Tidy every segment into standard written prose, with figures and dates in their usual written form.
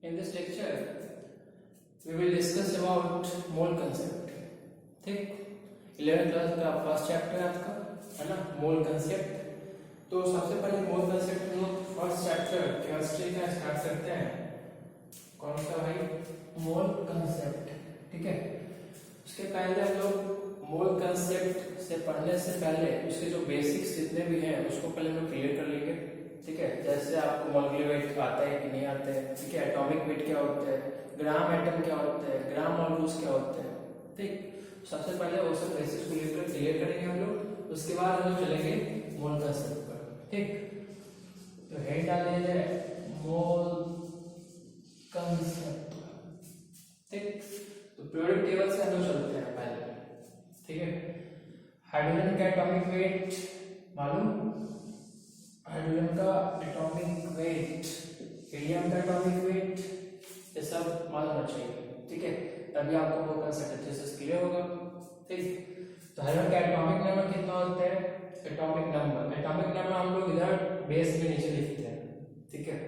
In this lecture, we will discuss about mole concept. ठीक, 11th class का first chapter है आपका, है ना, मोल कंसेप्ट। तो सबसे पहले मोल कंसेप्ट हम लोग फर्स्ट चैप्टर केमिस्ट्री का स्टार्ट करते हैं। कौन सा भाई? मोल कंसेप्ट। ठीक है, उसके पहले हम लोग मोल कंसेप्ट से पढ़ने से पहले उसके जो बेसिक्स जितने भी हैं उसको पहले हम लोग क्लियर कर लेंगे। ठीक है, जैसे आपको मॉलिक्यूलर वेट आता है कि नहीं आता है, ठीक है, एटॉमिक वेट क्या होता है, ग्राम एटम क्या होता है, ग्राम मॉलिक्यूल्स क्या होते हैं। ठीक, सबसे पहले वो सब बेसिक्स को लेकर क्लियर करेंगे हम लोग, उसके बाद हम लोग चलेंगे मोल कंसेप्ट पर। ठीक, तो हेड डाल दीजिए मोल कंसेप्ट। ठीक, तो पीरियोडिक टेबल से हम लोग चलते हैं पहले। ठीक है, हाइड्रोजन का एटॉमिक वेट मालूम, हाइड्रोजन का एटॉमिक वेट, हीलियम का एटॉमिक वेट, ये सब मालूम होना चाहिए। ठीक है, तभी आपको वो कंसेप्ट अच्छे से क्लियर होगा। ठीक, तो हाइड्रोजन का एटॉमिक नंबर कितना होता है? एटॉमिक नंबर हम लोग इधर बेस में नीचे लिखते हैं। ठीक है,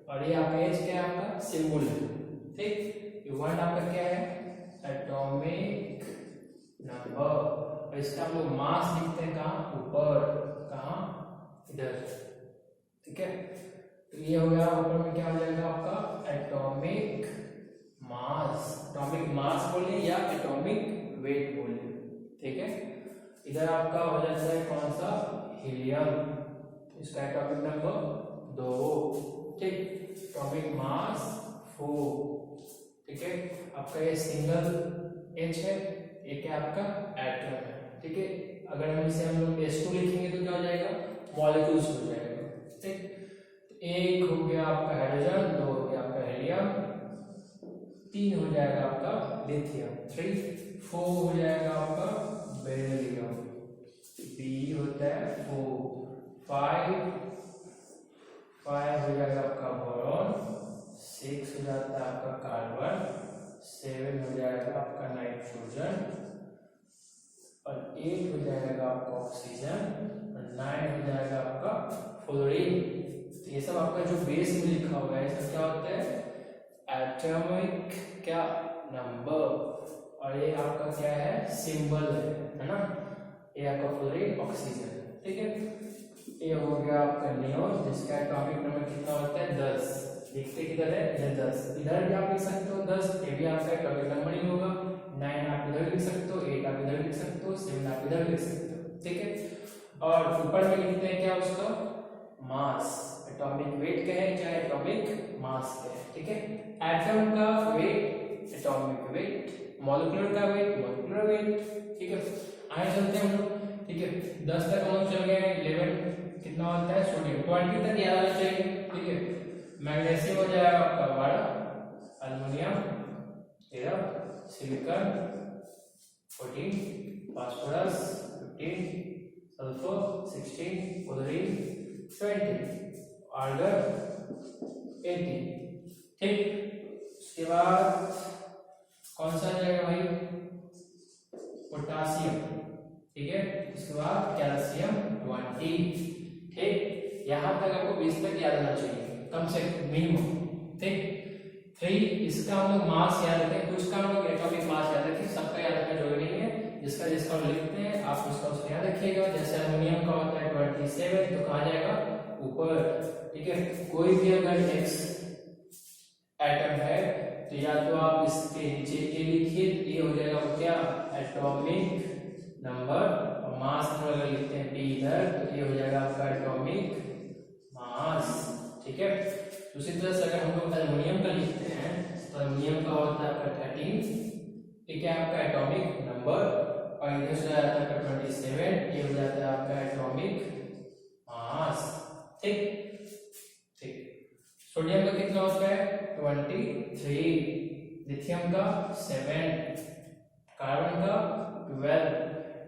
और ये आपका एच क्या है? आपका सिंबल है। ठीक, ये वर्ड आपका क्या है? Atomic number. और इसका हम लोग मास लिखते हैं कहाँ? ऊपर। कहाँ? इधर। ठीक है, तो ये हो गया, ऊपर में क्या हो जाएगा आपका? Atomic mass. एटॉमिक मास बोलिए या एटॉमिक वेट बोलिए। ठीक है, इधर आपका हो जाता है कौन सा? हीलियम, इसका एटॉमिक नंबर 2। ठीक, एटॉमिक मास 4। ठीक है, आपका ये सिंगल एच है, ये क्या आपका? एटम है। ठीक है, अगर हम इसे हम लोग H2 लिखेंगे तो क्या हो जाएगा? मॉलिक्यूल्स हो जाएगा। ठीक, एक हो गया आपका हाइड्रोजन, 2 हो गया आपका हीलियम, 3 हो जाएगा आपका लिथियम, 3, 4 हो जाएगा आपका बेरिलियम, बी होता है 4, 5 हो जाएगा आपका बोरॉन, 6 हो जाता है आपका कार्बन, 7 हो जाएगा आपका नाइट्रोजन, और 8 हो जाएगा आपका ऑक्सीजन, और 9 हो जाएगा आपका फ्लोरीन। तो ये सब आपका जो बेस में लिखा हुआ है, सब क्या होता है? एटॉमिक क्या नंबर, और ये आपका क्या है? सिंबल है ना, ये आपका फ्लोरीन, ऑक्सीजन। ठीक है, ये हो गया आपका नियोन, जिसका एटॉमिक नंबर कितना होता है? 10। लिखते किधर है? इधर 10। इधर भी आप लिख सकते हो 10, ये भी आपका एटॉमिक नंबर ही होगा। 9 आप इधर लिख सकते हो, 8 आप इधर लिख सकते हो, 7 आप इधर लिख सकते हो। ठीक है, और ऊपर में लिखते हैं क्या? उसका मास। एटॉमिक वेट क्या है? चाहे एटॉमिक मास क्या है। ठीक है, एटम का वेट एटॉमिक वेट, मॉलिक्यूलर का वेट मॉलिक्यूलर वेट। ठीक है, आगे चलते हैं हम लोग। ठीक है, 10 तक हम लोग चल गए। 11 कितना होता है? सोडियम। 20 तक याद आना चाहिए। ठीक है, मैग्नीशियम हो जाएगा आपका 12, aluminium 13, silicon 14, phosphorus 15, sulphur 16, chlorine 20, argon 18। ठीक, उसके बाद कौन सा जाएगा भाई? पोटासियम। ठीक है, उसके बाद कैल्शियम 20। ठीक, यहां तक आपको 20 तक याद आना चाहिए कम से कम मिनिमम। ठीक, 3 इसका हम लोग मास याद रखें, कुछ का हम लोग एटॉमिक मास याद रखें, सबका याद रखना जरूरी नहीं है। जिसका जिसका हम लिखते हैं आप उसका याद रखिएगा। जैसे एल्युमिनियम का होता है 27, तो कहाँ जाएगा? ऊपर। ठीक है, कोई भी अगर एक्स एटम है तो या तो आप इसके नीचे ए लिखिए, ये हो जाएगा वो क्या? एटॉमिक नंबर, और मास नंबर अगर लिखते हैं पी इधर, तो ये हो जाएगा आपका एटॉमिक मास। ठीक है, उसी तरह से अगर हम लोग एल्युमिनियम का लिखते हैं तो एल्युमिनियम का होता है आपका 13, ये क्या है आपका? एटॉमिक नंबर, और इधर से आता है आपका 27, ये हो जाता है आपका एटॉमिक मास। ठीक, सोडियम का कितना होता है? 23, लिथियम का 7, कार्बन का 12,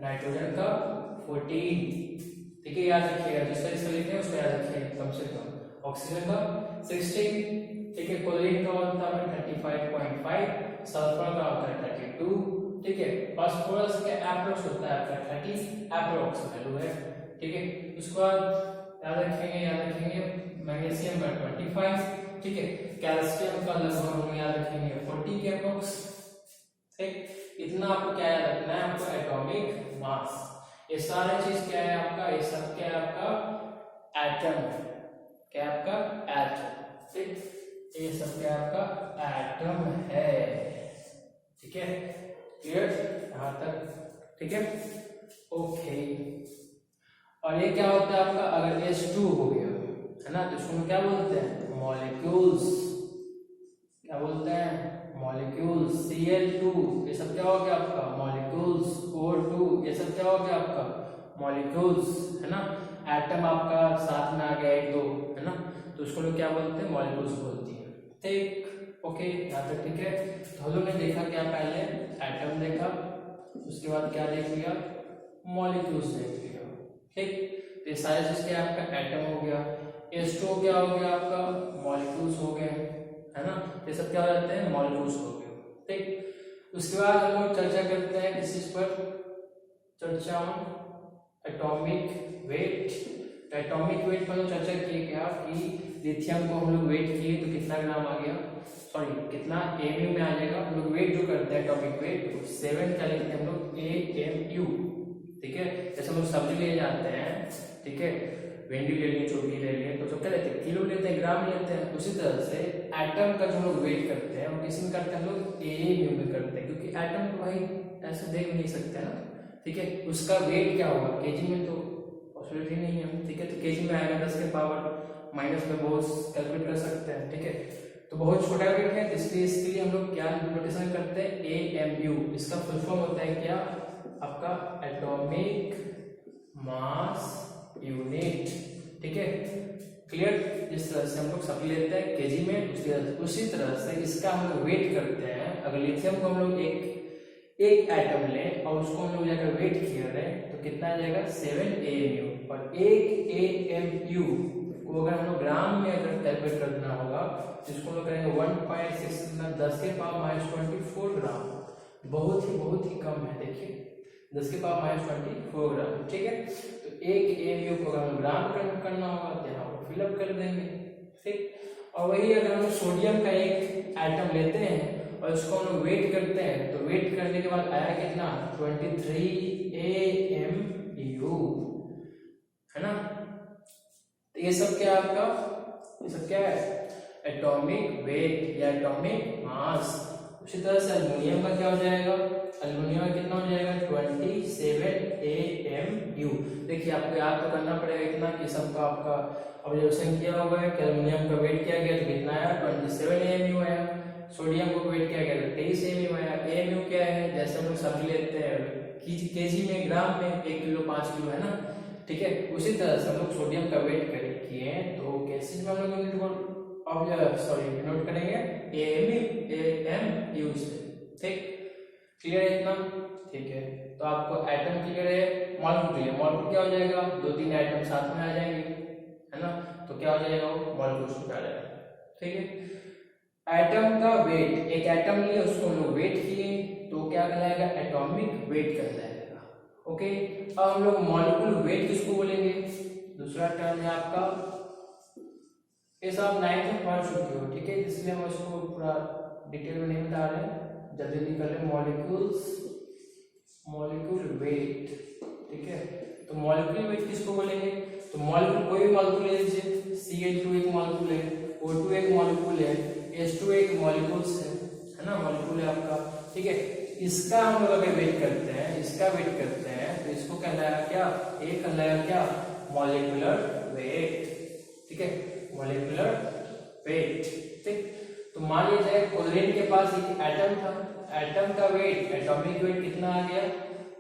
नाइट्रोजन का 14। ठीक है, याद रखिएगा, जिसका लिखे हैं उसको याद रखिएगा कम से कम। ऑक्सीजन का 16। ठीक है, क्लोरीन का होता है 35.5, सल्फर का होता है 32। ठीक है, फास्फोरस का एप्रोक्स होता है आपका 30, एप्रोक्स वैल्यू है। ठीक है, उसके बाद याद रखेंगे मैग्नीशियम का 25, ठीक है। कैल्शियम का लगभग हम याद रखेंगे 40 के अप्रोक्स, ठीक। इतना आपको क्या याद रखना है, आपको एटॉमिक मास। ये सारे चीज क्या है आपका, ये सब क्या है आपका एटम, क्या है आपका एटम, ठीक। ये सब क्या है आपका एटम है, ठीक है। क्लियर यहां तक, ठीक है, ओके। और ये क्या होता है आपका, अगर H2 हो गया है ना, तो इसको हम क्या बोलते हैं, मॉलिक्यूल्स। क्या बोलते हैं, मॉलिक्यूल्स। Cl2 ये सब क्या हो गया आपका, मॉलिक्यूल्स। O2 ये सब क्या हो गया आपका, मॉलिक्यूल्स, है ना। एटम आपका साथ में आ गया एक दो, है ना, तो उसको लोग क्या बोलते हैं, मॉलिक्यूल्स बोलती है, ठीक। ओके यहाँ तक ठीक है। तो हम लोग ने देखा क्या, पहले एटम देखा, उसके बाद क्या देख लिया, मॉलिक्यूल्स देख लिया, ठीक। तो ये सारे चीज क्या आपका एटम हो गया। H2 क्या हो गया आपका, मॉलिक्यूल्स हो गए, है ना। ये सब क्या हो जाते हैं, मॉलिक्यूल्स हो गए, ठीक। उसके बाद हम लोग चर्चा करते हैं इस चीज पर, चर्चा एटॉमिक वेट। तो एटॉमिक वेट पर चर्चा की क्या कि लिथियम को हम लोग वेट किए तो कितना ग्राम आ गया, सॉरी कितना एमयू में आ जाएगा। हम लोग वेट जो करते हैं एटॉमिक वेट 7 क्या लिखते हैं हम लोग, AMU, ठीक है। जैसे हम लोग सब्जी ले जाते हैं, ठीक है, भिंडी ले लिए, चोटी ले लिए, तो सब क्या लेते हैं, किलो लेते हैं, ग्राम लेते हैं। उसी तरह से एटम का जो हम लोग वेट करते हैं वो किस में करते हैं, हम लोग AMU में करते हैं, क्योंकि एटम को भाई ऐसे देख नहीं सकते ना, ठीक है। उसका वेट क्या होगा, केजी में तो पॉसिबिलिटी नहीं है, ठीक है। तो केजी में आएगा 10 के पावर माइनस में बहुत कैलकुलेट कर सकते हैं, ठीक है। तो बहुत छोटा वेट है, इसलिए इसके लिए हम लोग क्या नोटेशन करते हैं, AMU। इसका फुल फॉर्म होता है क्या आपका, एटॉमिक मास यूनिट, ठीक है। क्लियर। जिस तरह से हम लोग सब लेते हैं केजी में, उसी तरह से इसका हम लोग वेट करते हैं। अगर लिथियम को हम लोग एक एटम लें और उसको हम लोग जाकर वेट किया रहे तो कितना आ जाएगा, 7 AMU। और एक AMU को अगर हम लोग ग्राम में अगर कैलकुलेट करना होगा तो इसको हम लोग करेंगे 1.6 10 के पावर -24 ग्राम। बहुत ही कम है, देखिए 10 के पावर -24 ग्राम, ठीक है। तो एक AMU को अगर हम ग्राम में कन्वर्ट करना होगा तो यहाँ पर फिलअप कर देंगे, ठीक। और वही अगर हम सोडियम का एक एटम लेते हैं और उसको हम लोग वेट करते हैं तो वेट करने के बाद आया कितना, 23 AMU, है ना। तो ये सब क्या है आपका, ये सब क्या है, एटॉमिक वेट या एटॉमिक मास। उसी तरह से एल्युमिनियम का क्या हो जाएगा, एल्युमिनियम का कितना हो जाएगा, 27 AMU। देखिए आपको याद तो करना पड़ेगा इतना कि सबका आपका ऑब्जर्वेशन किया हुआ है कि एल्युमिनियम का वेट किया गया तो कितना आया, 27 AMU आया। सोडियम को वेट किया गया तो 23 AMU आया। AMU क्या है, जैसे हम लोग सब्जी लेते हैं केजी में, ग्राम में, 1 किलो 5 किलो, है ना, ठीक है। उसी तरह से हम लोग सोडियम का वेट किए तो कैसे में हम लोग यूनिट को नोट करेंगे, AMU से, ठीक। क्लियर है इतना, ठीक है। तो आपको एटम क्लियर है, मॉलिक्यूल क्लियर। मॉलिक्यूल क्या हो जाएगा, 2-3 एटम साथ में आ जाएंगे, है ना, तो क्या हो जाएगा, वो मॉलिक्यूल आ जाएगा, ठीक है। एटम का वेट, एक एटम लिए उसको हम लोग वेट किए तो क्या कहलाएगा, एटॉमिक वेट कहलाएगा, ओके। अब हम लोग मॉलिक्यूल वेट किसको बोलेंगे, दूसरा टर्म है आपका, ये सब 9th में पढ़ चुके हो, ठीक है, इसलिए हम इसको पूरा डिटेल में नहीं बता रहे हैं, जल्दी कर ले। मॉलिक्यूल वेट, ठीक है। तो मॉलिक्यूल वेट किसको बोलेंगे, तो मॉलिक्यूल कोई भी मॉलिक्यूल ले लीजिए, Cl2 एक मॉलिक्यूल है, O2 एक मॉलिक्यूल है, H2 एक मॉलिक्यूल्स है ना, मॉलिक्यूल है आपका, ठीक है। इसका हम लोग अगर वेट करते हैं, इसका वेट करते हैं तो इसको कहलाएगा क्या, ये कहलाएगा क्या, मॉलिक्यूलर वेट, ठीक है, मॉलिक्यूलर वेट, ठीक। तो मान लीजिए क्लोरीन के पास एक एटम था, एटम का वेट, एटॉमिक वेट कितना आ गया,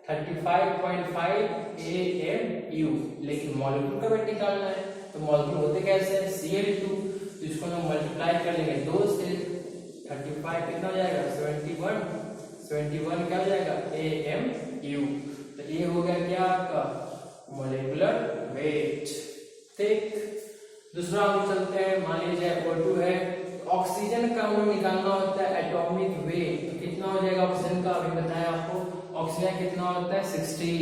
35.5 AMU, लेकिन मॉलिक्यूल का वेट निकालना है तो मॉलिक्यूल होते कैसे हैं, Cl2, तो इसको हम मल्टीप्लाई कर लेंगे 2 से, 35 कितना हो जाएगा, 71 क्या हो जाएगा, AMU। तो ये हो गया क्या आपका, मॉलिक्यूलर वेट, ठीक। दूसरा हम चलते हैं, मान लीजिए O2 है, ऑक्सीजन का हम निकालना होता है एटॉमिक वेट, तो कितना हो जाएगा ऑक्सीजन का, अभी बताया आपको, ऑक्सीजन कितना होता है, 16,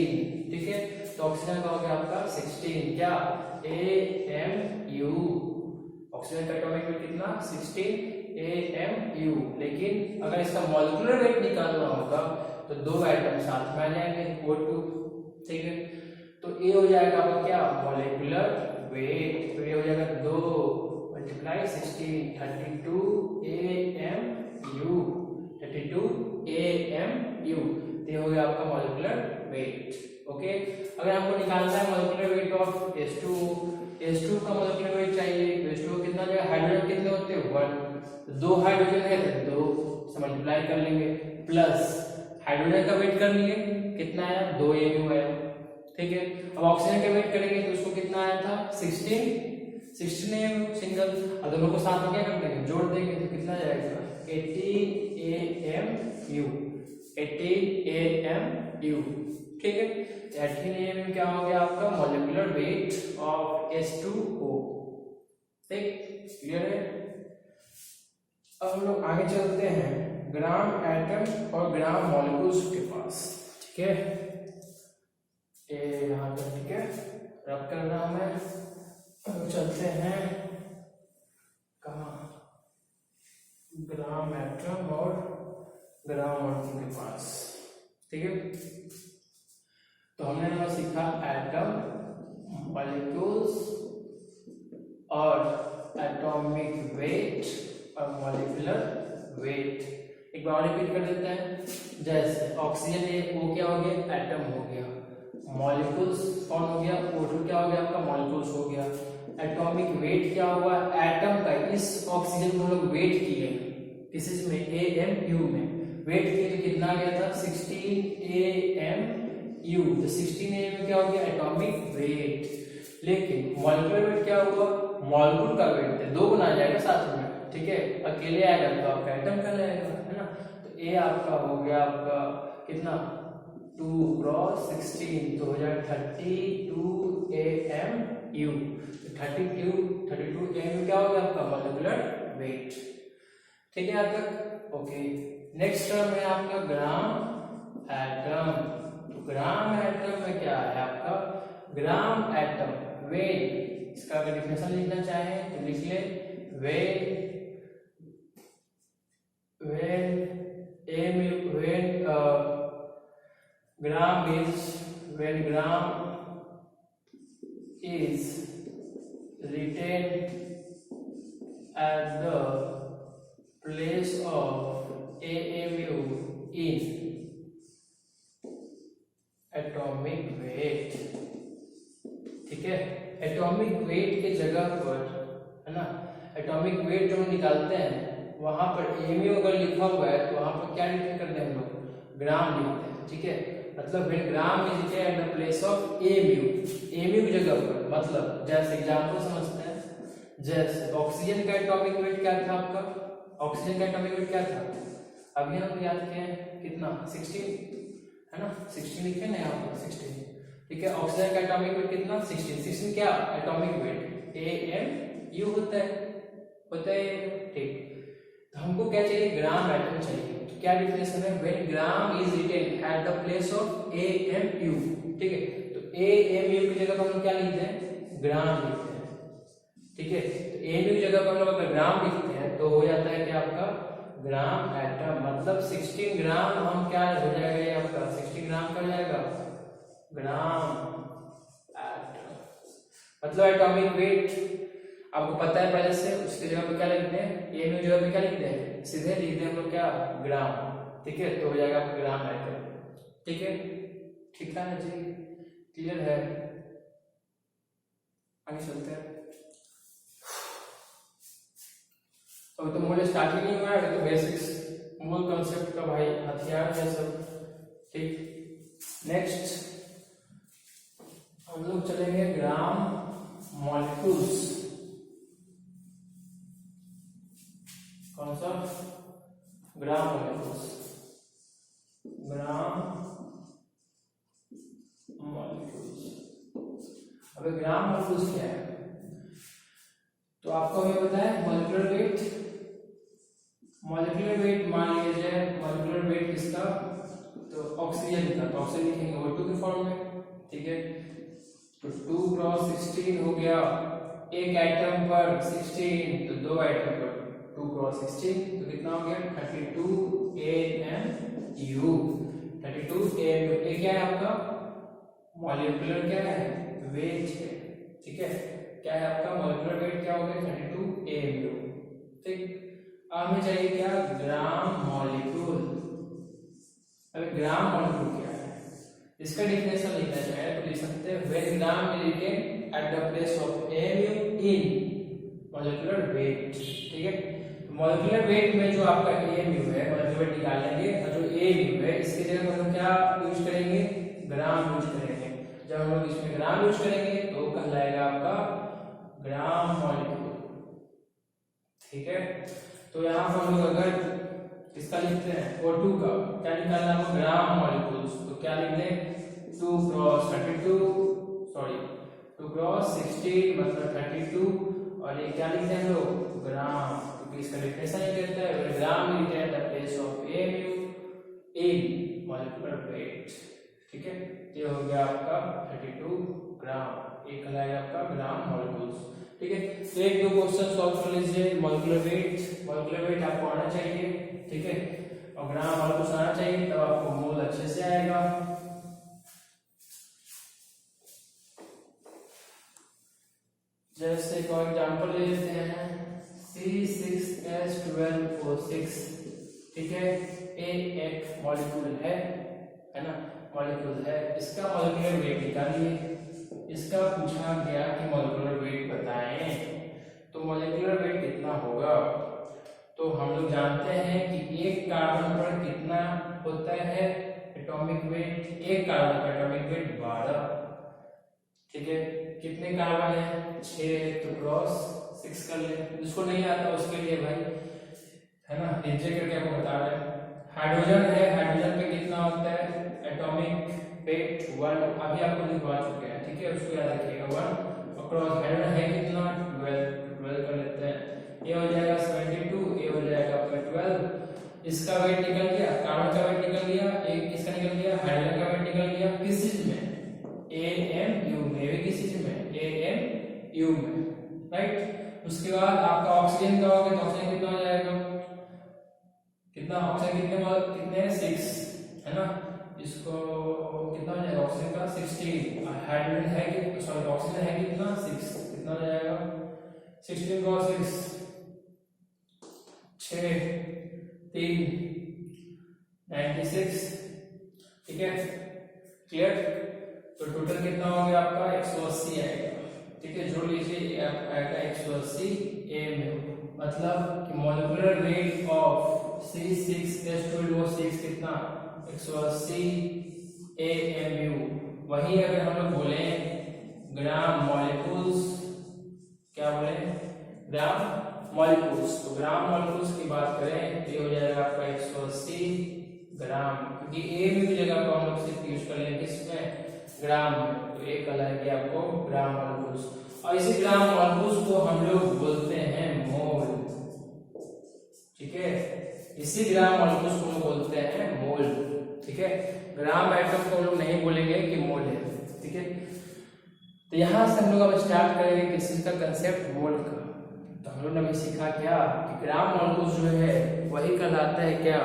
ठीक है। तो ऑक्सीजन का हो गया आपका 16 क्या, AMU, ऑक्सीजन का एटॉमिक वेट कितना 16 AMU। लेकिन अगर इसका मॉलिक्यूलर वेट निकालना होगा तो दो एटम साथ में आ जाएंगे O2, ठीक है। तो ए हो जाएगा आपका क्या मॉलिक्यूलर वेट, तो ये हो जाएगा 2 मल्टीप्लाई 16 32 AMU, 32 AMU। ये हो गया आपका मॉलिक्यूलर वेट। ओके, अगर हमको निकालना है मॉलिक्यूलर वेट ऑफ H2 का मॉलिक्यूलर वेट चाहिए तो H2 कितना जाएगा, हाइड्रोजन कितने होते हैं 1, तो 2 हाइड्रोजन है तो 2 से मल्टीप्लाई कर लेंगे, प्लस हाइड्रोजन का वेट कर लिए कितना आया 2 AMU आया, ठीक है। अब ऑक्सीजन का वेट करेंगे तो उसको कितना आया था 16 AMU सिंगल, और दोनों को साथ में क्या कर देंगे जोड़ देंगे तो कितना जाएगा 18 AMU, ठीक है। 18 AMU क्या हो गया आपका मॉलिक्यूलर वेट ऑफ H2O, ठीक, क्लियर है। अब हम लोग आगे चलते हैं ग्राम एटम और ग्राम मॉलिक्यूल्स के पास, ठीक है। ये यहाँ पर ठीक है रब कर रहा मैं। अब चलते हैं कहाँ, ग्राम एटम और ग्राम मॉलिक्यूल के पास, ठीक है। तो हमने यहाँ सीखा एटम, मॉलिक्यूल्स और एटॉमिक वेट और मॉलिक्यूलर वेट। एक बार रिपीट कर देते हैं, जैसे ऑक्सीजन वो क्या हो गया एटम हो गया, मॉलिक्यूल्स कौन हो गया O2 क्या हो गया आपका मॉलिक्यूल्स हो गया। एटॉमिक वेट क्या हुआ एटम का, इस ऑक्सीजन को हम लोग वेट किए किस में AMU में वेट किए तो कितना आ गया था 16 AMU, तो 16 AMU क्या हो गया एटॉमिक वेट। लेकिन मॉलिक्यूलर वेट क्या हुआ मॉलिक्यूल का वेट है 2 गुना आ जाएगा साथ में, ठीक है। अकेले आएगा तो आपका एटम का रहेगा, है ना। तो A आपका हो गया आपका कितना 2 क्रॉस 16 तो हो जाएगा 32 AMU, 32 AMU क्या हो गया आपका मॉलिक्यूलर वेट, ठीक है यहाँ तक। ओके, नेक्स्ट टर्म है आपका ग्राम एटम। तो ग्राम एटम में क्या है आपका ग्राम एटम वेट, इसका अगर डिफिनेशन लिखना चाहें तो लिख ले when gram is written at the place of AMU in atomic weight, ठीक है। एटॉमिक वेट के जगह पर, है ना, एटॉमिक वेट जो निकालते हैं वहां पर AMU अगर लिखा हुआ है तो वहां पर क्या लिख करते हैं हम लोग ग्राम लिखते हैं, ठीक है। मतलब when gram is written at the place of AMU की जगह पर, मतलब जैसे एग्जांपल समझते हैं, जैसे ऑक्सीजन का एटॉमिक वेट क्या था आपका, ऑक्सीजन का एटॉमिक वेट क्या था अभी हम याद किए हैं कितना 16, है ना, 16 लिखे ना यहाँ पर 16, ठीक है। ऑक्सीजन का एटॉमिक वेट कितना 16 क्या एटॉमिक वेट AMU होता है, ठीक। तो हमको क्या चाहिए ग्राम एटम चाहिए, तो क्या डिफिनेशन है when gram is written at the place of AMU, ठीक है। तो AMU की जगह पर हम क्या लिखते हैं ग्राम लिखते हैं, ठीक है। तो AMU की जगह पर हम लोग अगर ग्राम लिखते हैं तो हो जाता है क्या आपका ग्राम एटम, मतलब 16 ग्राम हम क्या हो जाएगा ये आपका 16 ग्राम का हो जाएगा ग्राम एटम, मतलब एटॉमिक वेट आपको पता है पहले से, उसकी जगह पे क्या लिखते हैं AMU जगह पे क्या लिखते हैं सीधे लिखते हैं हम लोग क्या ग्राम, ठीक है। तो हो जाएगा आपका ग्राम एटम, ठीक है। ठीक है जी, क्लियर है, आगे चलते हैं। अभी तो मूल स्टार्टिंग नहीं हुआ है, तो बेसिक्स मूल कॉन्सेप्ट का भाई हथियार है सब, ठीक। नेक्स्ट हम लोग चलेंगे ग्राम मॉलिक्यूल्स, कौन सा ग्राम मॉलिक्यूल्स, ग्राम मॉलिक्यूल्स। अबे ग्राम मॉलिक्यूल्स क्या है, तो आपको ये बताया मॉलिक्यूलर वेट मान लिया जाए मॉलिक्यूलर वेट किसका, तो ऑक्सीजन का, तो ऑक्सीजन लिखेंगे O2 के फॉर्म में, ठीक है। तो 2 क्रॉस 16 हो गया एक आइटम पर 16 तो दो आइटम पर 2 क्रॉस 16 तो कितना हो गया 32 AMU। 32 AMU ये क्या है आपका मॉलिक्यूलर क्या है वेट है, ठीक है। क्या है आपका मॉलिक्यूलर वेट क्या हो गया 32 AMU, ठीक। अब हमें चाहिए क्या ग्राम मॉलिक्यूल। अब ग्राम मॉलिक्यूल क्या है इसका डिफिनेशन लिखना चाहिए तो लिख सकते हैं when gram is written at the place of AMU in molecular weight, ठीक है। मॉलिक्यूलर वेट में जो आपका AMU है मॉलिक्यूलर वेट निकाल लेंगे और जो AMU है इसकी जगह हम क्या यूज करेंगे ग्राम यूज करेंगे। जब हम लोग इसमें ग्राम यूज करेंगे तो कहलाएगा आपका ग्राम मॉलिक्यूल, ठीक है। तो यहाँ पर हम लोग अगर इसका लिखते हैं O2 का क्या निकालना है ग्राम मॉलिक्यूल्स तो क्या लिख लें 2 क्रॉस 16 मतलब 32 और ये क्या लिखते हैं हम लोग ग्राम क्योंकि इसका डिफिनेशन ही कहता है gram is eight the place of AMU in molecular weight, ठीक है। ये हो गया आपका 32 ग्राम, ये कहलाएगा आपका ग्राम मॉलिक्यूल्स, ठीक है। तो एक दो क्वेश्चन सॉल्व कर लीजिए। मॉलिक्यूलर वेट आपको आना चाहिए, ठीक है, और ग्राम मॉलिक्यूल्स आना चाहिए तब आपको मोल अच्छे से आएगा। जैसे कोई एग्जांपल ले लेते हैं C6H12O6, ठीक है। ये एक मॉलिक्यूल है ना, मॉलिक्यूल है, इसका मॉलिक्यूलर वेट निकालिए। इसका पूछा गया कि मॉलिक्यूलर वेट बताएं तो मॉलिक्यूलर वेट कितना होगा। तो हम लोग जानते हैं कि एक कार्बन पर कितना होता है एटॉमिक वेट, एक कार्बन का एटॉमिक वेट 12, ठीक है। कितने कार्बन है 6 तो क्रॉस 6 कर ले, जिसको नहीं आता उसके लिए भाई है ना नीचे करके आपको बता रहे हैं। हाइड्रोजन है, हाइड्रोजन पे कितना होता है एटॉमिक वेट 1, अभी आपको लिखवा चुके हैं, ठीक है, उसको याद रखिएगा 1 और क्रॉस हाइड्रोजन है कितना 12 कर लेते हैं, ये हो जाएगा 72, ये हो जाएगा आपका 12। इसका वेट निकल गया, कार्बन का वेट निकल गया, एक इसका निकल गया, हाइड्रोजन का वेट निकल गया, किस चीज में AMU में, भी किस चीज में AMU में, राइट। उसके बाद आपका ऑक्सीजन का होगा तो ऑक्सीजन कितना हो जाएगा, कितना ऑक्सीजन कितने 6 है ना, इसको कितना हो जाएगा ऑक्सीजन का 16, हाइड्रोजन है कि सॉरी ऑक्सीजन है कितना 6, कितना हो जाएगा 16 का 6 3 96, ठीक है, क्लियर। तो टोटल कितना हो गया आपका 180 आएगा, ठीक है, जोड़ लीजिए आएगा 180 AMU, मतलब कि मॉलिक्यूलर वेट ऑफ C6H12O6 कितना 180 AMU। वही अगर हम लोग बोले ग्राम मॉलिक्यूल्स, क्या बोले ग्राम मॉलिक्यूल्स, तो ग्राम मॉलिक्यूल्स की बात करें तो ये हो जाएगा आपका 180 ग्राम, क्योंकि AMU की जगह को हम लोग सिर्फ यूज कर लेंगे किसमें ग्राम में, तो ये कहलाएगी आपको ग्राम मॉलिक्यूल्स। और इसी ग्राम मॉलिक्यूल्स को हम लोग बोलते हैं मोल, ठीक है, इसी ग्राम मॉलिक्यूल्स को हम बोलते हैं मोल, ठीक है। ग्राम एटम को हम लोग नहीं बोलेंगे कि मोल है, ठीक है। तो यहां से हम लोग अब स्टार्ट करेंगे किस चीज का कंसेप्ट मोल का। तो हम लोग ने अभी सीखा क्या कि ग्राम मॉलिक्यूल्स जो है वही कहलाता है क्या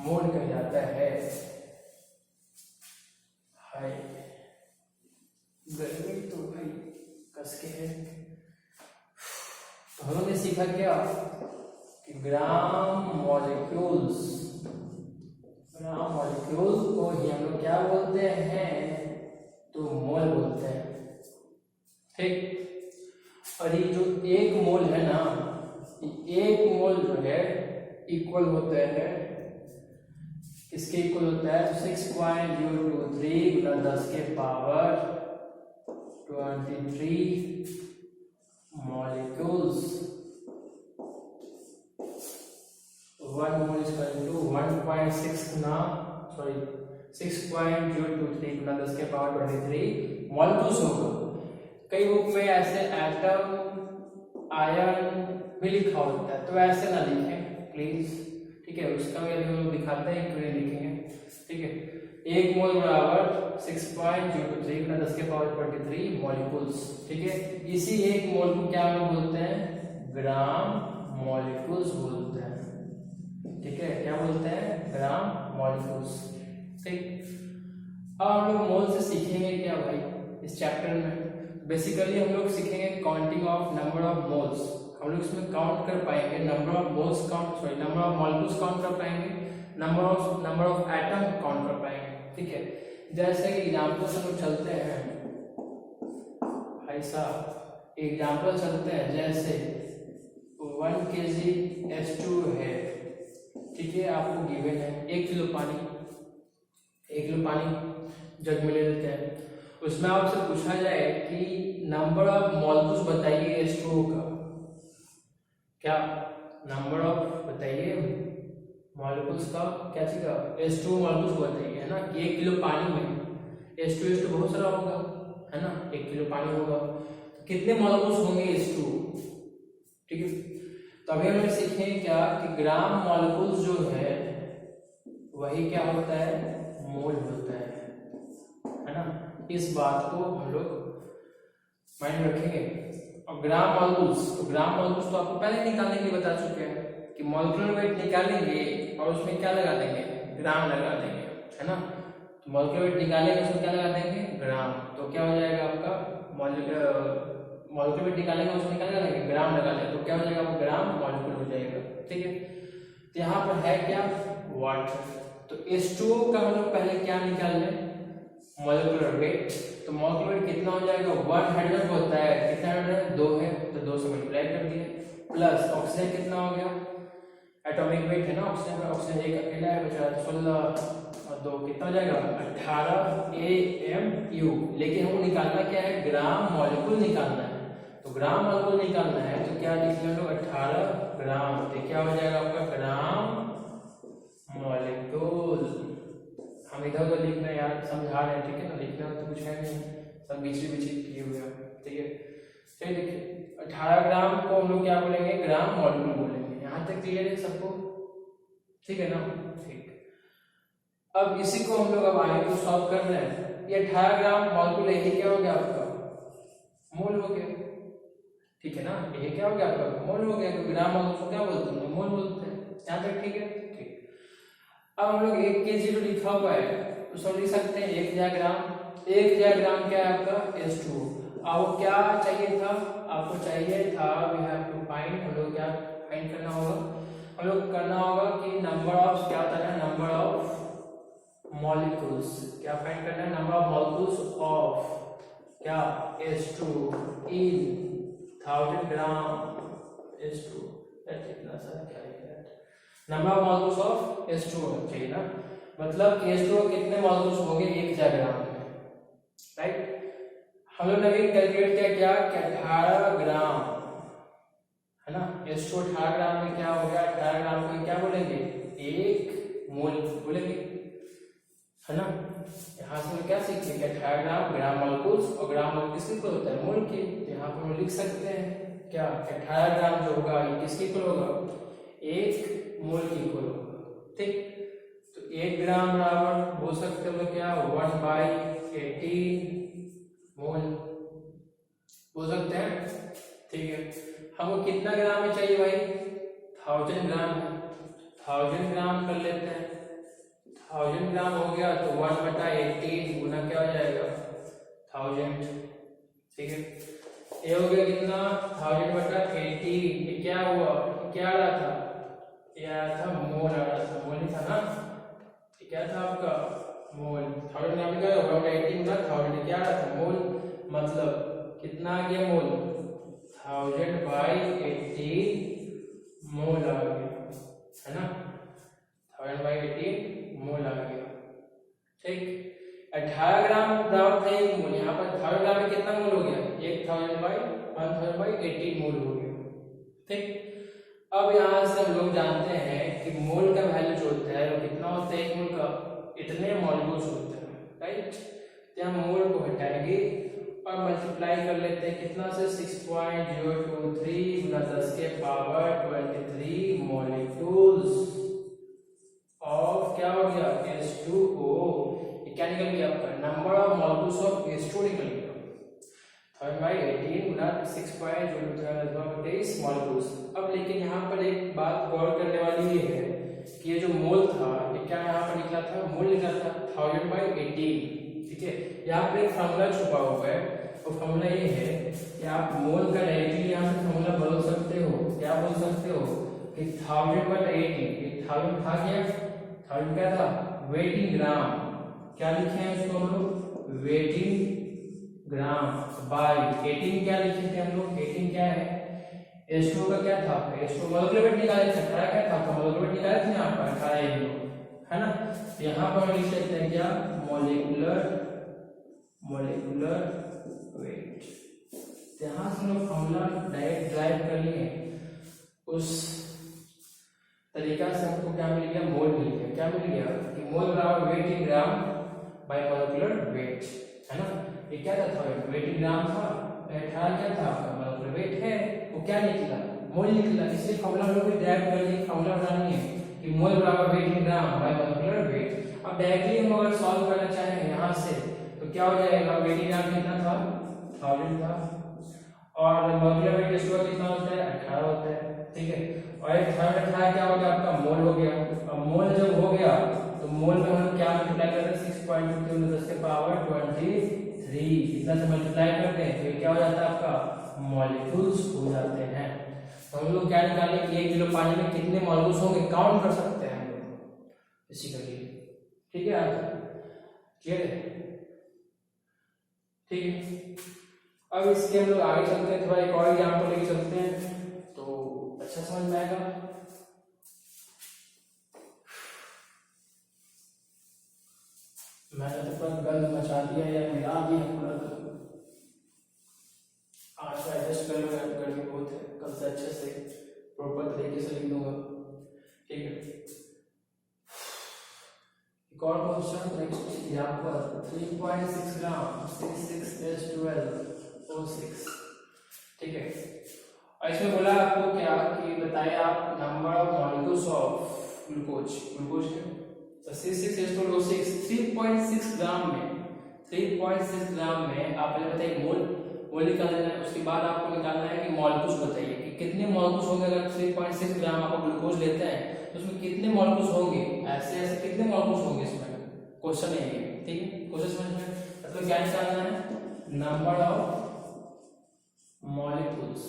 मोल कहलाता है। हाय गर्मी तो भाई कस के है। तो हम लोग ने सीखा क्या कि ग्राम मॉलिक्यूल्स को ही हम लोग क्या बोलते हैं तो मोल बोलते हैं, ठीक। और ये जो एक मोल है ना, एक मोल जो है इक्वल होता है किसके इक्वल होता है 6.023 गुना 10 के power 23 molecules. 1 mole is equal to 1.6 गुना 6.023 गुना 10 के पावर 23 मॉलिक्यूल्स होगा। कई बुक में ऐसे एटम आयन भी लिखा होता है, तो ऐसे ना लिखें प्लीज, ठीक है। उसका भी अभी हम लोग दिखाते हैं क्यों नहीं लिखेंगे, ठीक है। 1 मोल बराबर 6.023 गुना 10 के पावर 23 मॉलिक्यूल्स। ठीक है, इसी 1 मोल को क्या हम लोग बोलते हैं? ग्राम मॉलिक्यूल्स बोलते हैं। ठीक है, क्या बोलते हैं? ग्राम मॉलिक्यूल्स। ठीक, अब हम लोग मोल से सीखेंगे क्या भाई इस चैप्टर में? बेसिकली हम लोग सीखेंगे counting of number of moles. हम लोग इसमें काउंट कर पाएंगे number of moles count, sorry number of molecules count कर पाएंगे, नंबर ऑफ एटम काउंट कर पाएंगे। ठीक है, जैसे कि एग्जांपल से हम चलते हैं भाई साहब, एग्जांपल चलते हैं। जैसे 1 kg H2 है। ठीक है, आपको गिवन है 1 किलो पानी, 1 किलो पानी जग में ले लेते हैं। उसमें आपसे पूछा जाए कि नंबर ऑफ मॉलिक्यूल्स बताइए H2O का। क्या नंबर ऑफ बताइए मॉलिक्यूल्स का, क्या चीज का? H2O मॉलिक्यूल्स बताइए, है ना। 1 किलो पानी में H2 बहुत सारा होगा, है ना। 1 किलो पानी होगा तो कितने मॉलिक्यूल्स होंगे H2O? ठीक है, तो अभी हम लोग सीखेंगे क्या कि ग्राम मॉलिक्यूल्स जो है वही क्या होता है? मोल होता है ना। इस बात को हम लोग माइंड रखेंगे। और ग्राम मॉलिक्यूल्स, तो ग्राम मॉलिक्यूल्स तो आपको पहले निकालने के लिए बता चुके हैं कि मॉलिक्यूलर वेट निकालेंगे और उसमें क्या लगा देंगे? ग्राम लगा देंगे, है ना। तो मॉलिक्यूलर वेट निकालेंगे, उसमें क्या लगा देंगे? ग्राम। तो क्या हो जाएगा आपका? मॉलिक्यूलर वेट निकालेंगे, उसमें क्या लगा देंगे? ग्राम लगा देंगे, तो क्या हो जाएगा? वो ग्राम मॉलिक्यूल हो जाएगा। ठीक है, तो यहाँ पर है क्या? वाटर। तो H2O का हम लोग पहले क्या निकाल लें? Molecular weight. तो मॉलिक्यूलर वेट कितना हो जाएगा? 1 हाइड्रोजन होता है, कितना हाइड्रोजन? 2 है, तो 2 से मल्टीप्लाई कर दिए, प्लस ऑक्सीजन कितना हो गया? एटॉमिक वेट है ना ऑक्सीजन का, ऑक्सीजन एक अकेला है, बचा 16 और 2 कितना हो जाएगा? 18 AMU। लेकिन हमको निकालना क्या है? ग्राम मॉलिक्यूल निकालना है। तो ग्राम मॉलिक्यूल निकालना है तो क्या लिख लो? 18 ग्राम। तो क्या हो जाएगा आपका? Gram molecule. हम इधर उधर लिख रहे हैं यार, समझा रहे हैं, ठीक है ना। लिखना तो कुछ है नहीं, सब बीच किए हुए हैं। ठीक है, चलिए देखिए 18 ग्राम को हम लोग क्या बोलेंगे? ग्राम मॉलिक्यूल बोलेंगे। यहाँ तक क्लियर है सबको? ठीक है ना। ठीक, अब इसी को हम लोग अब आगे को सॉल्व कर रहे हैं। ये 18 ग्राम मॉलिक्यूल यही क्या हो गया आपका? मोल हो गया। ठीक है ना, ये क्या हो गया आपका? मोल हो गया। तो ग्राम मॉलिक्यूल को क्या बोलते हैं? मोल बोलते हैं। यहाँ तक ठीक है। ठीक, अब हम लोग 1 kg जो लिखा हुआ है तो सब लिख सकते हैं 1,000 ग्राम। 1,000 ग्राम क्या है आपका? H2O। आपको क्या चाहिए था? आपको चाहिए था वी हैव टू फाइंड, हम लोग क्या फाइंड करना होगा? हम लोग करना होगा कि नंबर ऑफ, क्या होता है? Number of molecules. क्या फाइंड करना है? नंबर ऑफ मॉलिक्यूल्स ऑफ क्या? H2 इन 1000 ग्राम H2। कितना सारा क्या है? Number of molecules of H2O चाहिए ना, मतलब H2O कितने मॉलिक्यूल्स होंगे 1,000 ग्राम में, राइट। हम लोग ने अभी कैलकुलेट किया क्या? 18 ग्राम, है ना। H2O 18 ग्राम में क्या हो गया? 18 ग्राम को क्या बोलेंगे? 1 मोल बोलेंगे, है ना। यहाँ से हम क्या सीखते हैं? 18 ग्राम ग्राम मॉलिक्यूल्स, और ग्राम मॉलिक्यूल किसके इक्वल होता है? मोल के। यहाँ पर हम लिख सकते हैं क्या? 18 ग्राम जो होगा ये किसके इक्वल होगा? 1 मोल की इक्वल होगा। ठीक, तो 1 ग्राम बराबर बोल सकते हो क्या? 1/18 मोल बोल सकते हैं। ठीक है, हमको कितना ग्राम में चाहिए भाई? 1000 ग्राम है, 1000 ग्राम कर लेते हैं। 1000 ग्राम हो गया तो 1/18 गुना क्या हो जाएगा? 1000। ठीक है, ये हो गया कितना? 1000/18। ये क्या हुआ? क्या आ रहा था? ये आया था मोल, आ रहा था मोल ही था ना। ये क्या था आपका? मोल। 1000 ग्राम का 1/18 गुना 1000 क्या आ रहा था? मोल। मतलब कितना आ गया मोल? 1000/18 मोल आ गया, है ना। 1000/18 मोल आ गया। ठीक, 18 ग्राम बराबर था 1 मोल। यहाँ पर 1000 ग्राम में कितना मोल हो गया? 1000/18 मोल हो गया। ठीक, अब यहाँ से हम लोग जानते हैं कि मोल का वैल्यू जो होता है वो कितना होता है? 1 मोल का इतने मॉलिक्यूल्स होते हैं, राइट। तो हम मोल को हटाएंगे और मल्टीप्लाई कर लेते हैं कितना से? 6.023 गुना 10 के पावर 23 मॉलिक्यूल्स ऑफ क्या हो गया? H2O। क्या निकल गया आपका number of molecules of H2 निकल गया 18 गुना 6.023 मॉलिक्यूल्स। अब लेकिन यहाँ पर एक बात गौर करने वाली ये है कि ये जो मोल था ये क्या यहाँ पर निकला था, मोल निकला था 1000/18, ठीक है। यहाँ पर एक फॉर्मूला छुपा हुआ है, वो फॉर्मूला ये है कि आप मोल का डायरेक्टली यहाँ से फॉर्मूला बोल सकते हो, क्या बोल सकते हो कि 1000/18, 1000 था क्या, 1000 क्या था वेट इन ग्राम, क्या लिखे हैं इसको हम लोग वेट इन ग्राम बाय 18 क्या लिखे थे हम लोग, 18 क्या है H2 का क्या था, H2 मोलेकुलर वेट निकाले थे, 18 क्या था मोलेकुलर वेट निकाले थे यहाँ पर 18 है ना। यहाँ पर लिख सकते हैं क्या मोलेकुलर वेट, यहाँ से लोग फॉर्मूला डायरेक्ट ड्राइव कर लिए, उस तरीका से हमको क्या मिल गया मोल मिल गया, क्या मिल गया कि मोल बराबर weight in gram by molecular weight, है ना। ये क्या था वेट इन ग्राम था, 18 क्या था मोलेकुलर वेट है, वो क्या निकला मोल निकला, इसलिए फॉर्मूला हम लोग भी ड्राइव कर लिए, फॉर्मूला बनानी है कि मोल बराबर weight in gram by molecular weight. अब डायरेक्टली हम अगर सॉल्व करना चाहें यहाँ से तो क्या हो जाएगा, वेट इन ग्राम कितना था 1000 था और मोलेकुलर वेट इसका कितना होता है 18 होता है, ठीक है। और 18 क्या हो गया आपका मोल हो गया। अब मोल जब हो गया तो मोल में हम क्या मल्टीप्लाई करते हैं 6.2 10 के पावर 23 इतना से मल्टीप्लाई करते हैं तो क्या हो जाता है आपका मॉलिक्यूल्स हो जाते हैं। तो हम लोग क्या निकालें कि 1 किलो पानी में कितने मॉलिक्यूल्स होंगे काउंट कर सकते हैं हम लोग बेसिकली, ठीक है क्लियर है, ठीक है। अब इसके हम लोग आगे चलते हैं, थोड़ा एक और एग्जांपल लेके चलते हैं तो अच्छा समझ में आएगा। मैंने तो पूरा गंद मचा दिया या मिला दिया पूरा, आज का एडजस्ट कर लूंगा, गर्मी बहुत है, कल से अच्छे से प्रॉपर तरीके से लिख दूंगा, ठीक है। एक और क्वेश्चन नेक्स्ट यहाँ पर 3.6 ग्राम 6/10^12 ठीक है। और इसमें बोला आपको क्या कि बताइए आप number of molecules of glucose है तो C6H12O6 3.6 ग्राम में 3.6 ग्राम में आप पहले बताइए मोल निकालना है, उसके बाद आपको निकालना है कि मॉलिक्यूल्स बताइए कि कितने मॉलिक्यूल्स होंगे। अगर 3.6 ग्राम आप ग्लूकोज लेते हैं तो उसमें कितने मॉलिक्यूल्स होंगे, ऐसे कितने मॉलिक्यूल्स होंगे इसमें, क्वेश्चन है ये, ठीक है। क्वेश्चन समझ में मतलब क्या निकालना है number of molecules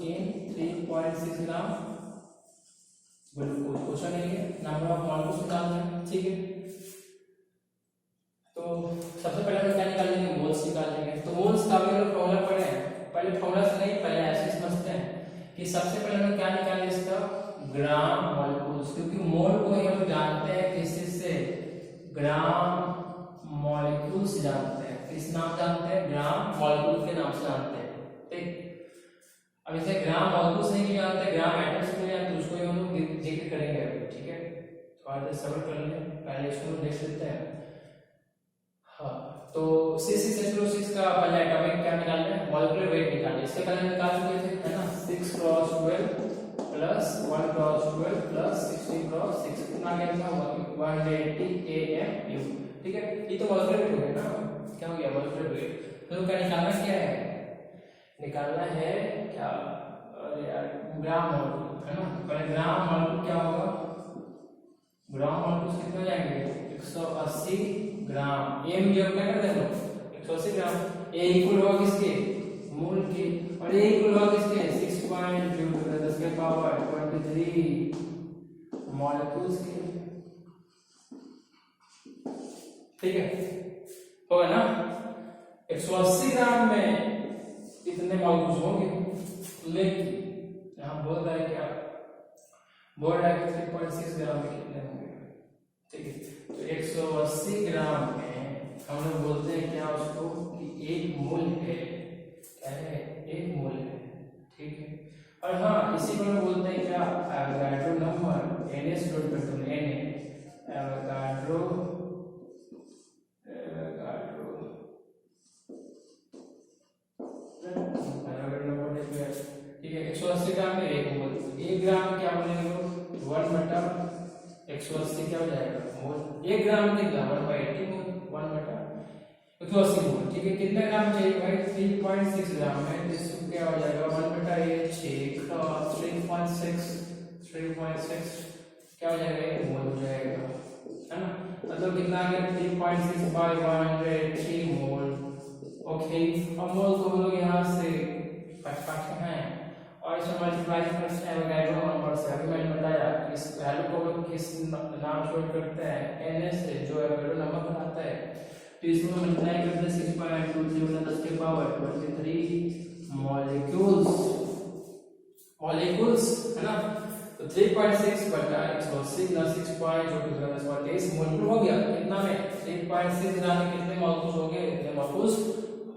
in 3.6 gram glucose, question है ये, नंबर ऑफ मॉलिक्यूल्स निकालना है, ठीक है। तो सबसे पहले हम क्या निकालेंगे मोल्स निकालेंगे। तो मोल्स का भी हम फॉर्मूला पढ़े हैं, पहले फॉर्मूला से नहीं पहले ऐसे समझते हैं कि सबसे पहले हम क्या निकालेंगे इसका ग्राम मॉलिक्यूल्स, क्योंकि मोल को हम जानते हैं किसी से ग्राम मॉलिक्यूल्स जानते हैं, किस नाम जानते हैं ग्राम मॉलिक्यूल के नाम से जानते हैं, ठीक। अब इसे ग्राम मॉलिक्यूल्स नहीं जानते, ग्राम एटम्स नहीं जानते, उसको हम लोग जिक्र करेंगे अभी, ठीक है। थोड़ा देर सब्र कर लें, पहले इसको देख लेते हैं। हाँ तो C6H12O6 का पहले एटॉमिक क्या निकालना है मॉलिक्यूलर वेट निकालना है, इसके पहले निकाल चुके थे है ना 6x12 plus 1x12 plus 16x6 कितना गया था 180 AMU, ठीक है। ये तो मॉलिक्यूलर वेट हो गया ना, क्या हो गया मॉलिक्यूलर वेट। तो क्या निकालना क्या है, निकालना है क्या अरे यार ग्राम मॉलिक्यूल है ना। पहले ग्राम मॉलिक्यूल क्या होगा, ग्राम मॉलिक्यूल कितने जाएंगे 180 ग्राम, ए में जब क्या करते हैं लोग 180 ग्राम, ए इक्वल होगा किसके मोल के, और ए इक्वल होगा किसके 6.2 10 के पावर 23 मॉलिक्यूल्स के, ठीक है होगा ना। 180 ग्राम में कितने मॉलिक्यूल्स होंगे, लेकिन यहाँ बोल रहा है क्या, बोल रहा है 3.6 ग्राम में कितने होंगे, ठीक है। तो 180 ग्राम में हम लोग बोलते हैं क्या उसको कि एक मोल है, क्या है एक मोल है, ठीक है। और हाँ इसी को हम बोलते हैं क्या Avogadro number NS Avogadro number, ठीक है। 180 ग्राम में एक मोल, 1 ग्राम क्या बोलेंगे लोग 1/180 क्या हो जाएगा मोल। 1 ग्राम कितना 1/80 मोल 1/180 मोल। ठीक है, कितने ग्राम चाहिए भाई 3.6 ग्राम है, तो इसको क्या हो जाएगा 1/6 का 3.6 क्या हो जाएगा ये मोल हो जाएगा, है ना। मतलब कितना आ गया 3.6 बाय 180 मोल। ओके, अब मोल को हम लोग यहाँ से काटते हैं और इसे मल्टीप्लाई करते हैं एवोगाड्रो नंबर से। अभी मैंने बताया कि इस वैल्यू को हम लोग किस नाम से करते हैं Na से, जो एवोगाड्रो नंबर बनाता है। तो इसमें मल्टीप्लाई करते हैं 6.23 10 के पावर 23 मॉलिक्यूल्स, है ना। तो 3.6 बटा 180 प्लस 6.23 मोल हो गया। कितना में 3.6 ग्राम में कितने मॉलिक्यूल्स होंगे, इतने मॉलिक्यूल्स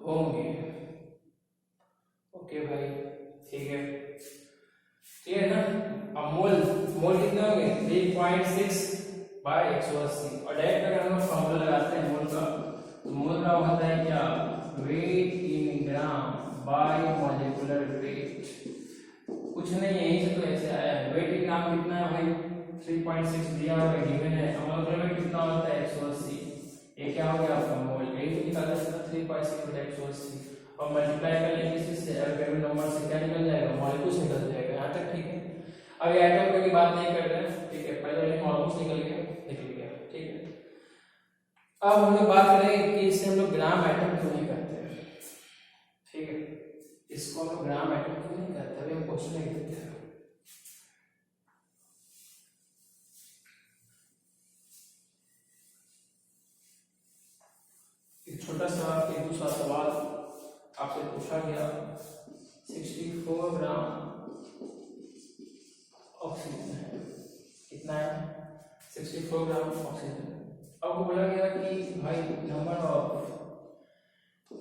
होंगे। ओके भाई, ठीक है ना। अब मोल कितने होंगे 3.6 बाय 180 और डायरेक्ट अगर हम फॉर्मूला लगाते हैं मोल का, तो मोल का होता है क्या weight in gram by molecular weight. कुछ नहीं, यहीं से तो ऐसे आया है। वेट इन ग्राम कितना है भाई 3.6 दिया हुआ है, गिवन है। मॉलिक्यूलर वेट कितना होता है 180। ये क्या हो गया आपका मोल, यही निकाला था 3.6 बटा 180 और मल्टीप्लाई कर लेंगे इससे एवोगाड्रो नंबर से, क्या निकल जाएगा मॉलिक्यूल्स निकल जाएगा। यहाँ तक ठीक है। अब एटम की बात नहीं कर रहे हैं, ठीक है, पहले मॉलिक्यूल्स निकल गया, ठीक है। अब हम लोग बात करेंगे कि इससे हम लोग ग्राम एटम क्यों नहीं करते हैं, ठीक है। इसको हम लोग ग्राम एटम क्यों नहीं करते, अभी हम क्वेश्चन लिख देते हैं। एक छोटा सा एक दूसरा सवाल आपसे पूछा गया, 64 ग्राम ऑक्सीजन है। कितना है 64 ग्राम ऑक्सीजन। अब बोला गया कि भाई नंबर ऑफ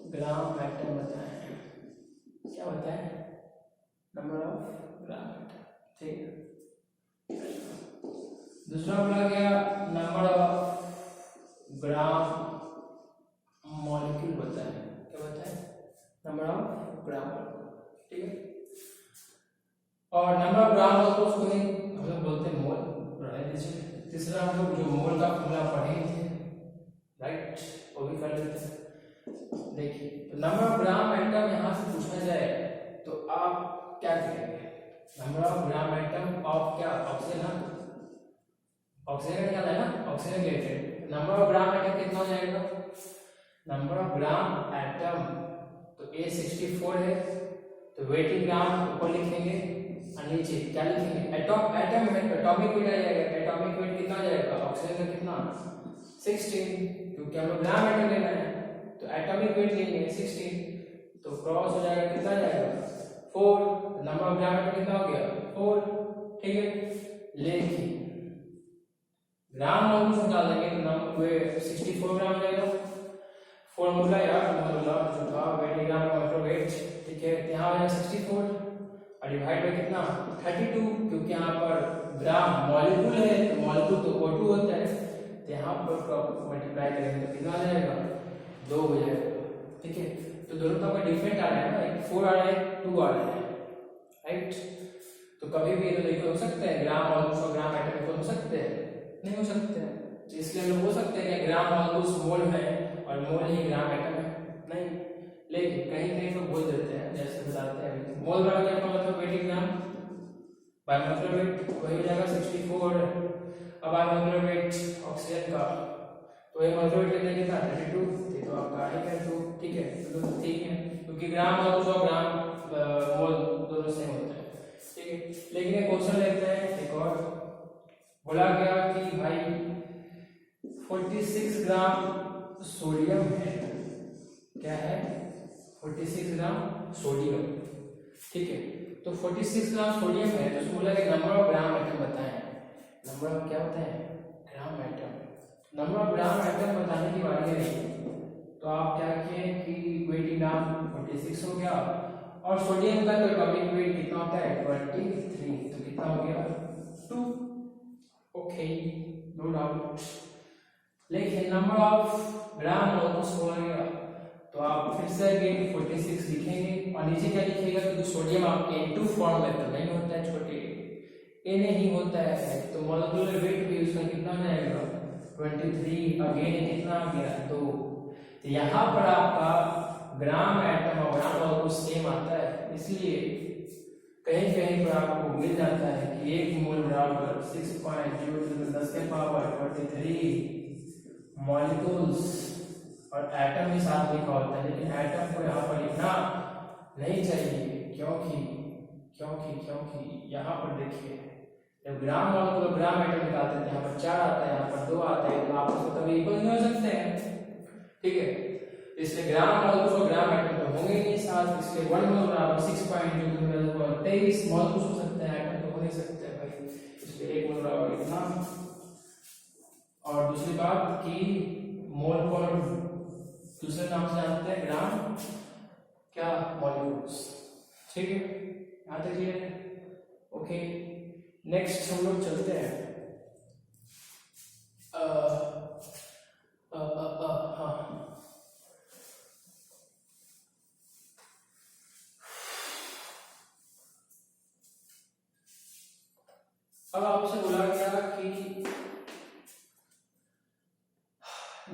ग्राम एटम बताएं। क्या बताएं, नंबर ऑफ ग्राम एटम, ठीक है। दूसरा बोला गया नंबर ऑफ ग्राम मॉलिक्यूल बताएं। क्या बताएं, नंबर ऑफ ग्राम, ठीक है। और नंबर ऑफ ग्राम मॉलिक्यूल्स को हम लोग बोलते हैं मोल। तीसरा हम लोग जो मोल का फॉर्मूला पढ़े थे, राइट, वो भी कर लेते हैं। देखिए, तो नंबर ऑफ ग्राम एटम यहाँ से पूछा जाए तो आप क्या करेंगे, number of gram atom of क्या ऑक्सीजन, ऑक्सीजन निकाला है ना, oxygen related. Number of gram atom कितना हो जाएगा, नंबर ऑफ ग्राम एटम तो A 64 है, तो वेट इन ग्राम ऊपर लिखेंगे और नीचे क्या लिखेंगे एटम में एटॉमिक वेट आ जाएगा। एटॉमिक वेट कितना आ जाएगा ऑक्सीजन का, कितना 16, क्योंकि हम लोग ग्राम एटम लेना है तो एटॉमिक वेट लेंगे 16, तो क्रॉस हो जाएगा, कितना जाएगा 4। नंबर ऑफ ग्राम एटम कितना हो गया 4, ठीक है। लेकिन ग्राम मॉलिक्यूल्स निकाल देंगे तो नंबर 64 ग्राम हो जाएगा। फॉर्मूला जो था वेट ग्राम मॉलिक्यूलर वेट, ठीक है। यहाँ हो जाएगा 64 और डिवाइड बाय कितना 32, क्योंकि यहाँ पर ग्राम मॉलिक्यूल है तो मॉलिक्यूल तो O2 होता है, तो यहाँ पर मल्टीप्लाई करेंगे तो कितना आ जाएगा 2 हो जाएगा, ठीक है। तो दोनों का डिफरेंट आ रहा है ना, एक 4 आ रहा है 2 आ रहा है, राइट। तो कभी भी तो नहीं हो सकते हैं ग्राम मॉलिक्यूल्स और ग्राम एटम इक्वल हो सकते हैं, नहीं हो सकते हैं। तो इसलिए हम लोग बोल सकते हैं कि ग्राम मॉलिक्यूल्स मोल है और मोल ही ग्राम एटम है, नहीं। लेकिन कहीं कहीं तो बोल देते हैं, जैसे बताते हैं मोल का क्या मतलब weight gram by molecular weight, वही हो जाएगा 64। अब बाय मॉलिक्यूलर वेट ऑक्सीजन का तो ये मॉलिक्यूलर वेट लेने कितना 32, ये तो आपका ही है, तो ठीक है, तो ठीक है, क्योंकि ग्राम मॉलिक्यूल और ग्राम मोल दोनों सेम होते हैं, ठीक है। लेकिन एक क्वेश्चन लेते हैं एक और, बोला गया कि भाई 46 ग्राम सोडियम है, क्या है 46 ग्राम सोडियम, ठीक है। तो 46 ग्राम सोडियम है तो उसमें बोला कि नंबर ऑफ ग्राम एटम बताएं। नंबर ऑफ क्या बताएं, gram atom. Number of gram atom बताने की बात है, तो आप क्या किए कि वेट ग्राम 46 हो गया और सोडियम का तो एटॉमिक वेट कितना होता है 23, तो कितना हो गया 2, ओके, नो डाउट। लेकिन नंबर ऑफ ग्राम मॉलिक्यूल्स हो गया तो आप फिर से अगेन 46 लिखेंगे और नीचे क्या लिखिएगा, क्योंकि सोडियम आपके N2 फॉर्म में तो नहीं होता है, छोटे A नहीं होता है, तो मॉलिक्यूलर वेट भी उसका कितना हो जाएगा 23, अगेन कितना आ गया 2। तो यहाँ पर आपका ग्राम एटम और ग्राम मॉलिक्यूल सेम आता है, इसलिए कहीं कहीं पर आपको मिल जाता है कि 1 मोल बराबर 6.0×10⁻³ मॉलिक्यूल्स, और एटम भी साथ लिखा होता है, लेकिन एटम को यहाँ पर लिखना नहीं चाहिए, क्योंकि क्योंकि क्योंकि यहाँ पर देखिए जब ग्राम मॉलिक्यूल और ग्राम एटम निकालते हैं यहाँ पर 4 आता है, यहाँ पर 2 आता है, तो आपस में कभी इक्वल नहीं हो सकते हैं, ठीक है। इसलिए ग्राम मॉलिक्यूल और ग्राम एटम तो होंगे ही नहीं साथ, इसलिए 1 मोल बराबर 6.0×23 मॉलिक्यूल्स हो सकते हैं, एटम तो हो नहीं सकते हैं भाई, इसलिए 1 मोल बराबर इतना। और दूसरी बात कि मोल पर दूसरे नाम से जानते हैं ग्राम क्या मॉलिक्यूल्स, ठीक है, यहाँ तक क्लियर है, ओके। नेक्स्ट हम लोग चलते हैं हाँ, अब आपसे बोला गया कि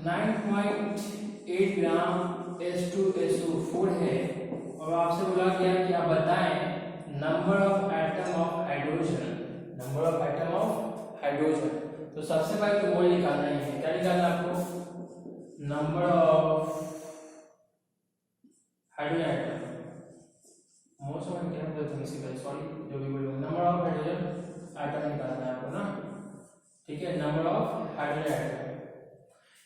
9.8 ग्राम H2SO4 है, और आपसे बोला गया कि आप बताएं number of atom of hydrogen, number of atom of hydrogen. तो सबसे पहले तो मोल निकालना ही है, क्या निकालना है आपको, number of hydrogen atom, most of sorry जो भी बोलूँ, नंबर ऑफ हाइड्रोजन एटम निकालना है आपको ना, ठीक है। नंबर ऑफ हाइड्रोजन एटम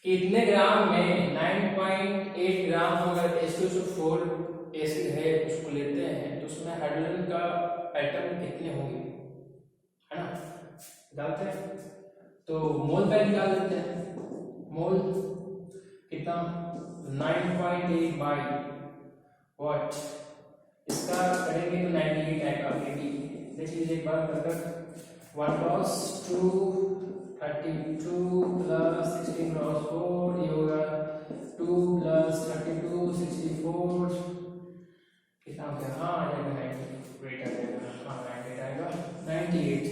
कितने ग्राम में 9.8 ग्राम अगर H2SO4 एसिड है उसको लेते हैं तो उसमें हाइड्रोजन का एटम कितने होंगे, है ना, निकालते हैं। तो मोल पहले निकाल लेते हैं, मोल कितना 9.8 बाई व्हाट, इसका करेंगे तो 98 आएगा, 80 देख लीजिए एक बार कर 1 क्रॉस 2 32 प्लस 16 क्रॉस 4, ये होगा 2 प्लस 32 64, कितना हो गया, हाँ आ जाएगा 90, वेट आ जाएगा, हाँ 98 आएगा, 98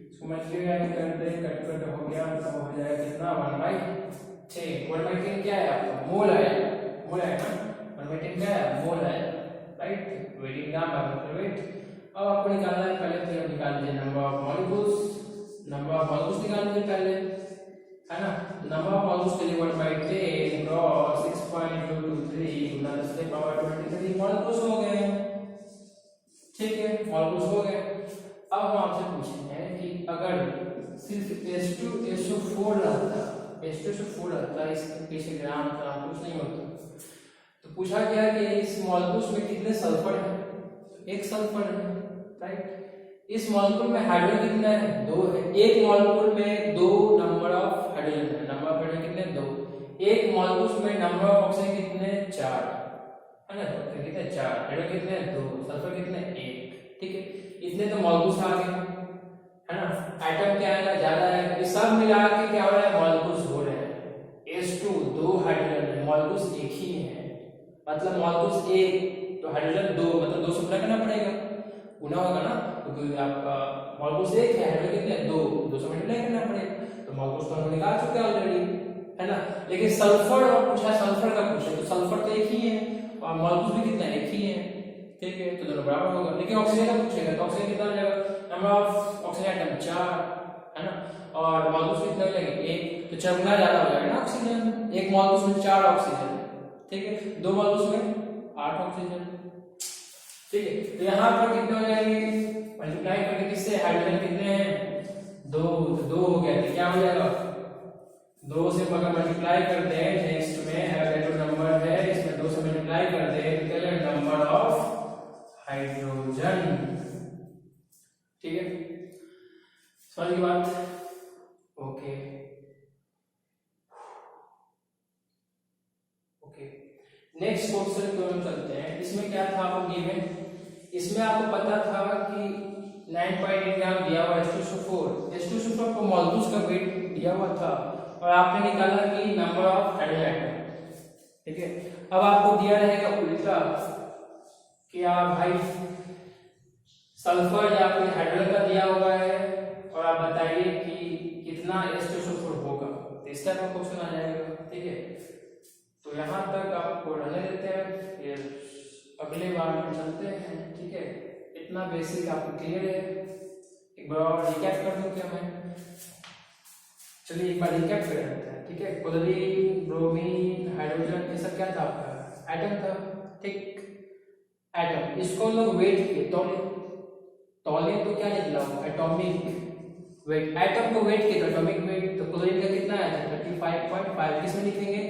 इसको मल्टीप्लाई कर दे, कट हो गया तो हो जाएगा कितना 1/10। 1/10 क्या है आपका, मोल आया, मोल आया ना, 1/10 क्या है, मोल आया, right, waiting gram by weight. अब आपको निकालना है, पहले तो निकाल लीजिए number of molecules, number of molecules निकाल लीजिए पहले, है ना। नंबर ऑफ मॉलिक्यूल्स के लिए 1/10 क्रॉस 6.023 गुना 10⁻23 मॉलिक्यूल्स हो गए, ठीक है, मॉलिक्यूल्स हो गए। अब हम आपसे पूछते हैं कि अगर सिर्फ H2SO4 रहता, H2SO4 रहता, इसके पीछे ग्राम का कुछ नहीं होता, तो पूछा गया कि इस मॉलिक्यूल्स में कितने सल्फर है, एक सल्फर है, राइट। इस मॉलिक्यूल में हाइड्रोजन कितना है, 2 है, एक मॉलिक्यूल में 2 नंबर ऑफ हाइड्रोजन है, नंबर ऑफ हाइड्रोजन कितने 2, एक मॉलिक्यूल में नंबर ऑफ ऑक्सीजन कितने 4, है ना, तो कितने 4, हाइड्रोजन कितने 2, सल्फर कितने 1, ठीक है। इतने तो मॉलिक्यूल्स आ गए, है ना, एटम क्या आएगा ज्यादा आएगा, ये सब मिला के क्या हो रहा है, मॉलिक्यूल्स हो रहे हैं, H2 2 हाइड्रोजन है, मॉलिक्यूल्स एक ही है, मतलब मॉलिक्यूल्स 1 तो हाइड्रोजन 2, मतलब 2 से गुना करना पड़ेगा, गुना होगा ना, क्योंकि आपका मॉलिक्यूल्स 1 है, हाइड्रोजन कितने 2 से मल्टीप्लाई करना पड़ेगा, तो मॉलिक्यूल्स तो हम निकाल चुके हैं ऑलरेडी, है ना। लेकिन सल्फर और पूछा, सल्फर का पूछा तो सल्फर तो एक ही है और मॉलिक्यूल्स भी कितना एक ही है, ठीक है, तो दोनों बराबर होगा। लेकिन ऑक्सीजन का पूछेगा तो ऑक्सीजन कितना हो जाएगा, नंबर ऑफ ऑक्सीजन एटम 4, है ना, और मॉलिक्यूल्स कितने हो जाएंगे 1, तो 4 गुना ज्यादा हो जाएगा ना ऑक्सीजन, एक मॉलिक्यूल में 4 ऑक्सीजन, ठीक है, 2 मॉलिक्यूल्स में 8 ऑक्सीजन, ठीक है। तो यहाँ पर कितने हो जाएंगे, मल्टीप्लाई करके किससे, हाइड्रोजन कितने हैं 2, तो 2 हो गया, तो क्या हो जाएगा 2 से अगर मल्टीप्लाई करते हैं नेक्स्ट में अगर जो नंबर है इसमें 2 से मल्टीप्लाई करते हैं तो क्या है नंबर ऑफ हाइड्रोजन, ठीक है, समझ गई बात, ओके ओके। नेक्स्ट क्वेश्चन को हम चलते हैं, इसमें क्या था आपको गिवन, इसमें आपको पता था कि 9.8 ग्राम दिया हुआ H2SO4 को मॉलिक्यूल्स का वेट दिया हुआ था और आपने निकाला कि नंबर ऑफ हाइड्रोजन एटम, ठीक है। अब आपको दिया रहेगा उल्टा कि आप भाई सल्फर या फिर हाइड्रोजन का दिया हुआ है और आप बताइए कि कितना H2SO4 होगा, तो इस टाइप का क्वेश्चन आ जाएगा। ठीक है, तो यहाँ तक आपको रहने देते हैं, फिर अगले बार में चलते हैं। ठीक है, इतना बेसिक आपको क्लियर है। एक बार और रिकैप कर दूं क्या मैं? चलिए एक बार रिकैप कर लेते हैं। ठीक है, क्लोरीन, ब्रोमीन, हाइड्रोजन, ये सब क्या था आपका? एटम था। ठीक, एटम, इसको हम लोग वेट किए, तौले तो क्या निकला? Atomic weight. एटम को वेट किया तो एटॉमिक वेट, तो क्लोरीन का कितना आया था? 35.5। किस में लिखेंगे?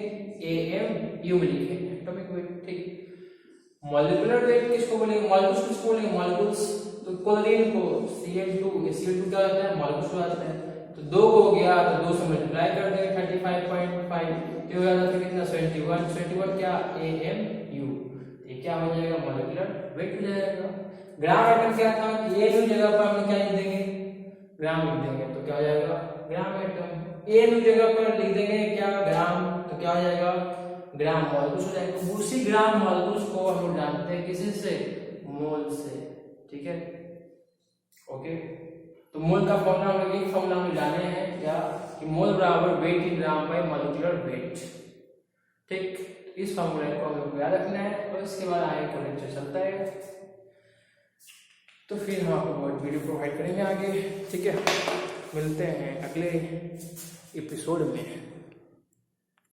AMU में लिखेंगे, एटॉमिक वेट। ठीक, मॉलिक्यूलर वेट किसको बोलेंगे? मॉलिक्यूल्स किसको बोलेंगे? मॉलिक्यूल्स, तो क्लोरीन को Cl2 क्या होता है? मॉलिक्यूल्स हो जाता है। तो 2 हो गया तो 2 से मल्टीप्लाई कर देंगे 35.5, ये हो जाता है कितना? 71 क्या? AMU। ये क्या हो जाएगा? मॉलिक्यूलर वेट हो जाएगा। ग्राम एटम क्या था कि AMU जगह पर हम क्या लिख देंगे? ग्राम लिख देंगे, तो क्या हो जाएगा? Gram atom. AMU जगह पर लिख देंगे क्या? ग्राम, तो क्या हो जाएगा? ग्राम मॉलिक्यूल्स हो जाएगा। तो उसी ग्राम मॉलिक्यूल्स को हम लोग जानते हैं किसी से? मोल से। ठीक है, ओके। तो मोल का फॉर्मूला हम लोग एक फॉर्मूला में जाने हैं क्या? कि मोल बराबर weight in gram by molecular weight. ठीक, इस फॉर्मूले को हम लोग को याद रखना है और इसके बाद आगे का लेक्चर चलता है, तो फिर हम आपको बहुत वीडियो प्रोवाइड करेंगे आगे। ठीक है, मिलते हैं अगले एपिसोड में।